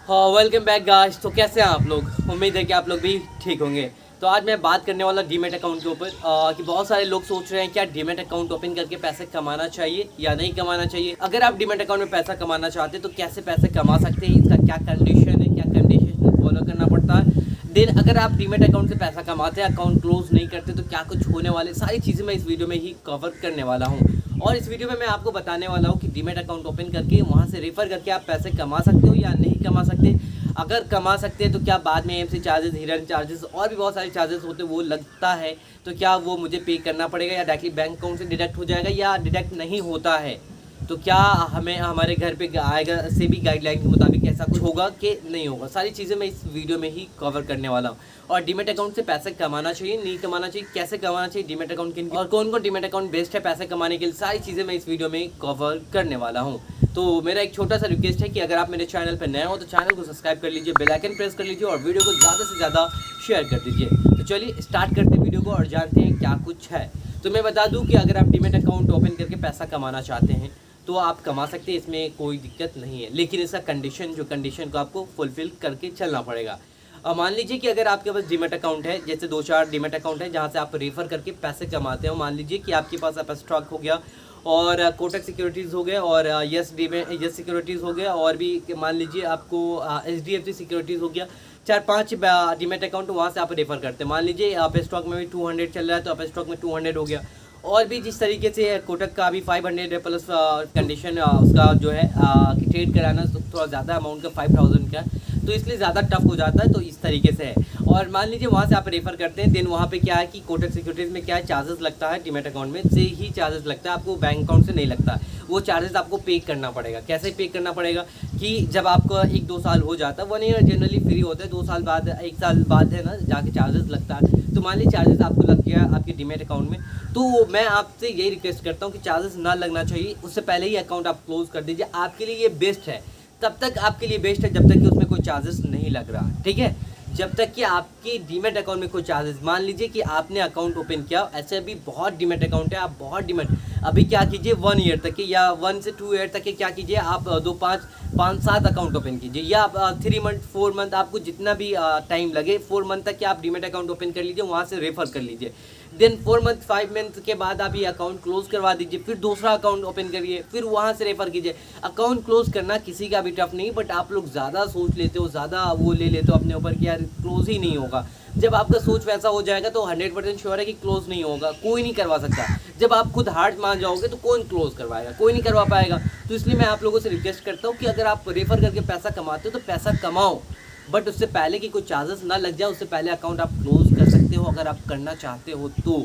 हाँ, welcome back guys. तो कैसे हैं आप लोग? उम्मीद है कि आप लोग भी ठीक होंगे। तो आज मैं बात करने वाला डीमैट अकाउंट के ऊपर कि बहुत सारे लोग सोच रहे हैं क्या डीमैट अकाउंट ओपन करके पैसे कमाना चाहिए या नहीं कमाना चाहिए। अगर आप डीमैट अकाउंट में पैसा कमाना चाहते हैं तो कैसे पैसे कमा सकते हैं, इसका क्या कंडीशन है, क्या कंडीशन फॉलो करना पड़ता है। देन अगर आप डीमैट अकाउंट से पैसा कमाते हैं, अकाउंट क्लोज नहीं करते तो क्या कुछ होने वाले, सारी चीज़ें मैं इस वीडियो में ही कवर करने वाला हूँ। और इस वीडियो में मैं आपको बताने वाला हूँ कि डीमैट अकाउंट ओपन करके वहाँ से रेफर करके आप पैसे कमा सकते हो या नहीं कमा सकते। अगर कमा सकते हैं तो क्या बाद में एमसी चार्जेस, हिडन चार्जेस और भी बहुत सारे चार्जेस होते हैं वो लगता है, तो क्या वो मुझे पे करना पड़ेगा या डायरेक्टली बैंक अकाउंट से डिडक्ट हो जाएगा या डिडक्ट नहीं होता है। तो क्या हमें हमारे घर पे आएगा से भी गाइडलाइन के मुताबिक ऐसा कुछ होगा कि नहीं होगा, सारी चीज़ें मैं इस वीडियो में ही कवर करने वाला हूँ। और डीमैट अकाउंट से पैसे कमाना चाहिए, नहीं कमाना चाहिए, कैसे कमाना चाहिए डीमैट अकाउंट के, और कौन कौन डीमैट अकाउंट बेस्ट है पैसे कमाने के लिए, सारी चीज़ें मैं इस वीडियो में कवर करने वाला हूँ। तो मेरा एक छोटा सा रिक्वेस्ट है कि अगर आप मेरे चैनल पर नए हो तो चैनल को सब्सक्राइब कर लीजिए, बेल आइकन प्रेस कर लीजिए और वीडियो को ज़्यादा से ज़्यादा शेयर कर दीजिए। तो चलिए स्टार्ट करते हैं वीडियो को और जानते हैं क्या कुछ है। तो मैं बता दूं कि अगर आप डीमैट अकाउंट ओपन करके पैसा कमाना चाहते हैं तो आप कमा सकते हैं, इसमें कोई दिक्कत नहीं है, लेकिन इसका कंडीशन को आपको फुलफिल करके चलना पड़ेगा। मान लीजिए कि अगर आपके पास डीमैट अकाउंट है, जैसे 2-4 डीमैट अकाउंट है जहाँ से आप रेफर करके पैसे कमाते हो। मान लीजिए कि आपके पास अपस्टॉक हो गया और कोटक सिक्योरिटीज़ हो गया और यस सिक्योरिटीज़ हो गया, और भी मान लीजिए आपको HDFC सिक्योरिटीज़ हो गया। 4-5 डीमैट अकाउंट वहाँ से आप रेफर करते हैं। मान लीजिए अपस्टॉक में भी 200 चल रहा है तो अपस्टॉक में 200 हो गया, और भी जिस तरीके से कोटक का भी 500 प्लस कंडीशन उसका जो है कि ट्रेड कराना तो थोड़ा ज़्यादा अमाउंट का 5000 का, तो इसलिए ज़्यादा टफ हो जाता है। तो इस तरीके से है। और मान लीजिए वहाँ से आप रेफर करते हैं, देन वहाँ पे क्या है कि कोटक सिक्योरिटीज़ में क्या है, चार्जेस लगता है, डीमैट अकाउंट में से ही चार्जेस लगता है, आपको बैंक अकाउंट से नहीं लगता। वो चार्जेस आपको पे करना पड़ेगा। कैसे पे करना पड़ेगा कि जब आपका 1-2 साल हो जाता है, 1 ईयर जनरली फ्री होता है, 2 साल बाद 1 साल बाद है ना जाके चार्जेस लगता है। तो मान लीजिए चार्जेस आपको लग गया आपके डीमैट अकाउंट में, तो मैं आपसे यही रिक्वेस्ट करता हूँ कि चार्जेस ना लगना चाहिए, उससे पहले ही अकाउंट आप क्लोज कर दीजिए। आपके लिए ये बेस्ट है, तब तक आपके लिए बेस्ट है जब तक कि उसमें कोई चार्जेस नहीं लग रहा, ठीक है। जब तक कि आपकी डीमैट अकाउंट में कोई चार्जेस, मान लीजिए कि आपने अकाउंट ओपन किया, ऐसे भी बहुत डीमैट अकाउंट है, आप बहुत डीमैट अभी क्या कीजिए 1 ईयर तक के या 1 से 2 ईयर तक के क्या कीजिए आप 2-5-7 अकाउंट ओपन कीजिए, या आप 3 मंथ 4 मंथ आपको जितना भी टाइम लगे 4 मंथ तक के आप डीमैट अकाउंट ओपन कर लीजिए, वहाँ से रेफर कर लीजिए। देन 4 मंथ 5 मंथ के बाद आप ये अकाउंट क्लोज करवा दीजिए, फिर दूसरा अकाउंट ओपन करिए, फिर वहाँ से रेफर कीजिए। अकाउंट क्लोज करना किसी का भी टफ नहीं, बट आप लोग ज़्यादा सोच लेते हो, ज़्यादा वो ले लेते हो अपने ऊपर कि यार क्लोज ही नहीं होगा। जब आपका सोच वैसा हो जाएगा तो 100% श्योर है कि क्लोज नहीं होगा, कोई नहीं करवा सकता। जब आप खुद हार्ड मान जाओगे तो कौन क्लोज करवाएगा, कोई नहीं करवा पाएगा। तो इसलिए मैं आप लोगों से रिक्वेस्ट करता हूँ कि अगर आप रेफर करके पैसा कमाते हो तो पैसा कमाओ, बट उससे पहले कि कोई चार्जेस ना लग जाए, उससे पहले अकाउंट आप क्लोज कर सकते हो अगर आप करना चाहते हो तो,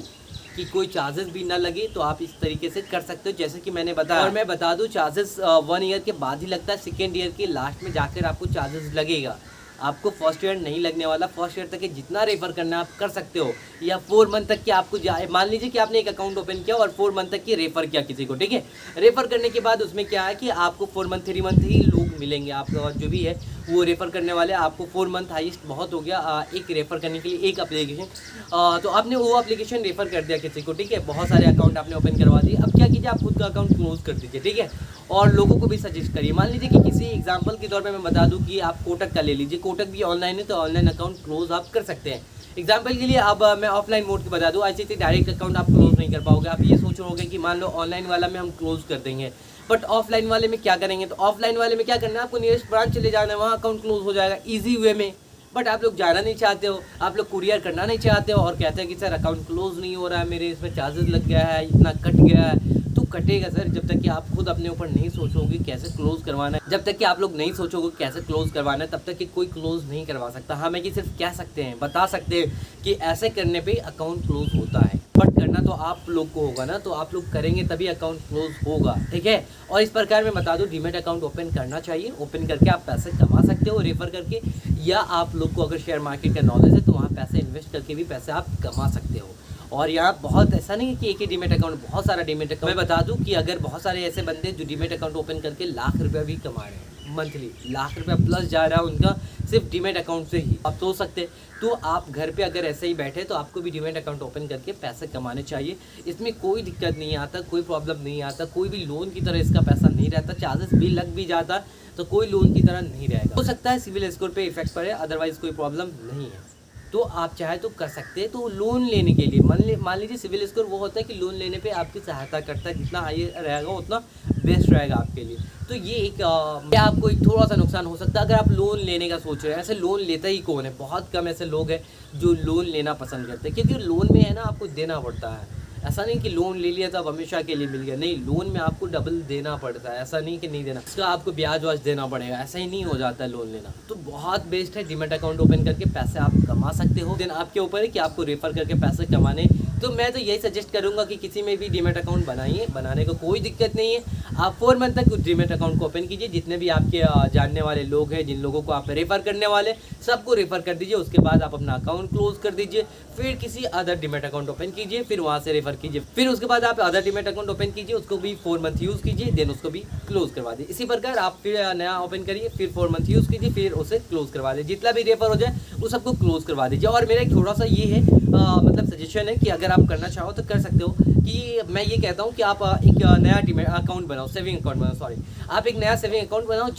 कि कोई चार्जेस भी ना लगे तो आप इस तरीके से कर सकते हो जैसे कि मैंने बताया। और मैं बता दूं चार्जेस 1 ईयर के बाद ही लगता है, सेकेंड ईयर के लास्ट में जाकर आपको चार्जेस लगेगा। आपको फर्स्ट ईयर नहीं लगने वाला। फर्स्ट ईयर तक के जितना रेफर करना आप कर सकते हो, या 4 मंथ तक की आपको जाए। मान लीजिए कि आपने एक अकाउंट ओपन किया और 4 मंथ तक की रेफर किया किसी को, ठीक है। रेफर करने के बाद उसमें क्या है कि आपको 4 मंथ 3 मंथ ही लोग मिलेंगे, आपका जो भी है वो रेफर करने वाले। आपको 4 मंथ हाईएस्ट बहुत हो गया एक रेफर करने के लिए एक एप्लीकेशन। तो आपने वो एप्लीकेशन रेफर कर दिया किसी को, ठीक है, बहुत सारे अकाउंट आपने ओपन करवा दिए। अब क्या कीजिए, आप खुद का अकाउंट क्लोज कर दीजिए, ठीक है, और लोगों को भी सजेस्ट करिए। मान लीजिए कि किसी एग्जांपल के तौर पे मैं बता दूं कि आप कोटक का ले लीजिए, कोटक भी ऑनलाइन है तो ऑनलाइन अकाउंट क्लोज आप कर सकते हैं। एग्जांपल के लिए अब मैं ऑफलाइन मोड की बता दूं, ऐसे डायरेक्ट अकाउंट आप क्लोज नहीं कर पाओगे। आप ये सोच रहे कि मान लो ऑनलाइन वाला में हम क्लोज कर देंगे, बट ऑफलाइन वाले में क्या करेंगे। तो ऑफलाइन वाले में क्या करना है, आपको नियरेस्ट ब्रांच चले जाना है, वहाँ अकाउंट क्लोज हो जाएगा ईजी वे में। बट आप लोग जाना नहीं चाहते हो, आप लोग कुरियर करना नहीं चाहते हो और कहते हैं कि सर अकाउंट क्लोज नहीं हो रहा है, मेरे इसमें चार्जेस लग गया है, इतना कट गया है। तो कटेगा सर जब तक कि आप खुद अपने ऊपर नहीं सोचोगे कैसे क्लोज करवाना है। जब तक कि आप लोग नहीं सोचोगे कैसे क्लोज करवाना है तब तक कि कोई क्लोज नहीं करवा सकता। हाँ, मैं कि सिर्फ कह सकते हैं, बता सकते हैं कि ऐसे करने पे अकाउंट क्लोज होता है, बट करना तो आप लोग को होगा ना, तो आप लोग करेंगे तभी अकाउंट क्लोज होगा, ठीक है। और इस प्रकार मैं बता दूं डीमैट अकाउंट ओपन करना चाहिए, ओपन करके आप पैसे कमा सकते हो रेफर करके, या आप लोग को अगर शेयर मार्केट का नॉलेज है तो वहाँ पैसे इन्वेस्ट करके भी पैसे आप कमा सकते हो। और यहाँ बहुत ऐसा नहीं है कि एक ही डीमैट अकाउंट, बहुत सारा डीमैट अकाउंट। मैं बता दूं कि अगर बहुत सारे ऐसे बंदे जो डीमैट अकाउंट ओपन करके लाख रुपया भी कमा रहे हैं, मंथली लाख रुपया प्लस जा रहा है उनका सिर्फ डीमेट अकाउंट से ही आप सोच सकते हैं। तो आप घर पे अगर ऐसे ही बैठे तो आपको भी डीमेट अकाउंट ओपन करके पैसे कमाने चाहिए। इसमें कोई दिक्कत नहीं आता, कोई प्रॉब्लम नहीं आता, कोई भी लोन की तरह इसका पैसा नहीं रहता। चार्जेस भी लग भी जाता तो कोई लोन की तरह नहीं रहेगा। हो सकता है सिविल स्कोर पे इफेक्ट पड़े, अदरवाइज कोई प्रॉब्लम नहीं है। तो आप चाहे तो कर सकते हैं। तो लोन लेने के लिए मान लीजिए सिविल स्कोर वो होता है कि लोन लेने पे आपकी सहायता करता है, जितना हाई रहेगा उतना बेस्ट रहेगा आपके लिए। तो ये ये आपको एक थोड़ा सा नुकसान हो सकता है अगर आप लोन लेने का सोच रहे हैं। ऐसे लोन लेता ही कौन है, बहुत कम ऐसे लोग हैं जो लोन लेना पसंद करते हैं, क्योंकि लोन में है ना आपको देना पड़ता है। ऐसा नहीं कि लोन ले लिया तो अब हमेशा के लिए मिल गया, नहीं, लोन में आपको डबल देना पड़ता है। ऐसा नहीं कि नहीं देना, इसका आपको ब्याज वाज देना पड़ेगा, ऐसा ही नहीं हो जाता है लोन लेना। तो बहुत बेस्ट है, डीमेट अकाउंट ओपन करके पैसे आप कमा सकते हो। देन आपके ऊपर है कि आपको रेफर करके पैसे कमाने। तो मैं तो यही सजेस्ट करूंगा कि किसी में भी डीमेट अकाउंट बनाइए, बनाने को कोई दिक्कत नहीं है। आप 4 मंथ तक डीमेट अकाउंट को ओपन कीजिए। जितने भी आपके जानने वाले लोग हैं, जिन लोगों को आप रेफर करने वाले, सबको रेफर कर दीजिए। उसके बाद आप अपना अकाउंट क्लोज कर दीजिए, फिर किसी अदर डीमेट अकाउंट ओपन कीजिए, फिर वहाँ से रेफर कीजिए। फिर उसके बाद आप अदर डीमेट अकाउंट ओपन कीजिए, उसको भी 4 मंथ यूज़ कीजिए, देन उसको भी क्लोज करवा दीजिए। इसी प्रकार आप फिर नया ओपन करिए, फिर 4 मंथ यूज़ कीजिए, फिर उसे क्लोज करवा दीजिए। जितना भी रेफर हो जाए उस सबको क्लोज करवा दीजिए। और मेरा एक थोड़ा सा ये है मतलब सजेशन है कि अगर आप करना चाहो तो कर सकते हो। कि मैं ये कहता हूँ कि आप एक नया डीमेट अकाउंट बनाओ, सेविंग अकाउंट बनाओ, सॉरी, आप एक नया सेविंग अकाउंट बनाओ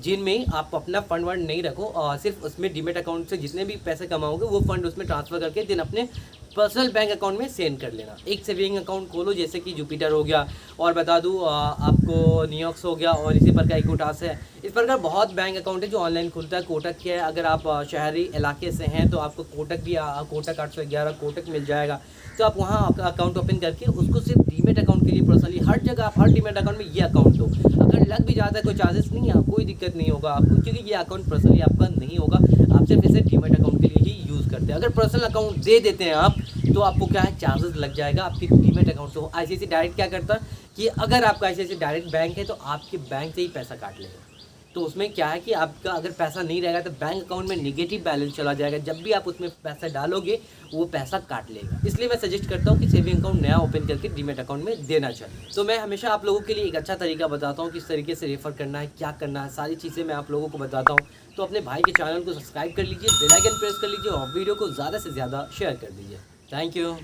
जिनमें आप अपना फंड वंड नहीं रखो, और सिर्फ उसमें डीमेट अकाउंट से जितने भी पैसे कमाओगे वो फंड उसमें ट्रांसफ़र करके दिन अपने पर्सनल बैंक अकाउंट में सेंड कर लेना। एक सेविंग अकाउंट खोलो, जैसे कि जुपिटर हो गया, और बता दूँ आपको नियोक्स हो गया, और इसी प्रकार इक्विटास है। इस प्रकार बहुत बैंक अकाउंट है जो ऑनलाइन खुलता है। कोटक के है, अगर आप शहरी इलाके से हैं तो आपको कोटक भी कोटक 811 कोटक मिल जाएगा। तो आप वहाँ आपका अकाउंट ओपन करके उसको सिर्फ डीमेट अकाउंट के लिए पर्सनली हर जगह आप हर डीमेट अकाउंट में ये अकाउंट दो। अगर लग भी जाता है कोई चार्जेस नहीं है, कोई दिक्कत नहीं होगा आपको, क्योंकि ये अकाउंट पर्सनली आपका नहीं होगा। आप सिर्फ इसे डीमेट अकाउंट के लिए ही यूज़ करते हैं। अगर पर्सनल अकाउंट दे देते हैं आप तो आपको क्या है, चार्जेस लग जाएगा आपके डीमेट अकाउंट से। आईसीआईसीआई डायरेक्ट क्या करता है कि अगर आपका आईसीआईसीआई डायरेक्ट बैंक है तो आपके बैंक से ही पैसा काट लेगा। तो उसमें क्या है कि आपका अगर पैसा नहीं रहेगा तो बैंक अकाउंट में नेगेटिव बैलेंस चला जाएगा। जब भी आप उसमें पैसा डालोगे वो पैसा काट लेगा। इसलिए मैं सजेस्ट करता हूँ कि सेविंग अकाउंट नया ओपन करके डीमेट अकाउंट में देना चाहिए। तो मैं हमेशा आप लोगों के लिए एक अच्छा तरीका बताता हूँ, किस तरीके से रेफर करना है, क्या करना है, सारी चीज़ें मैं आप लोगों को बताता हूँ। तो अपने भाई के चैनल को सब्सक्राइब कर लीजिए, बेल आइकन प्रेस कर लीजिए, और वीडियो को ज़्यादा से ज़्यादा शेयर कर दीजिए। Thank you.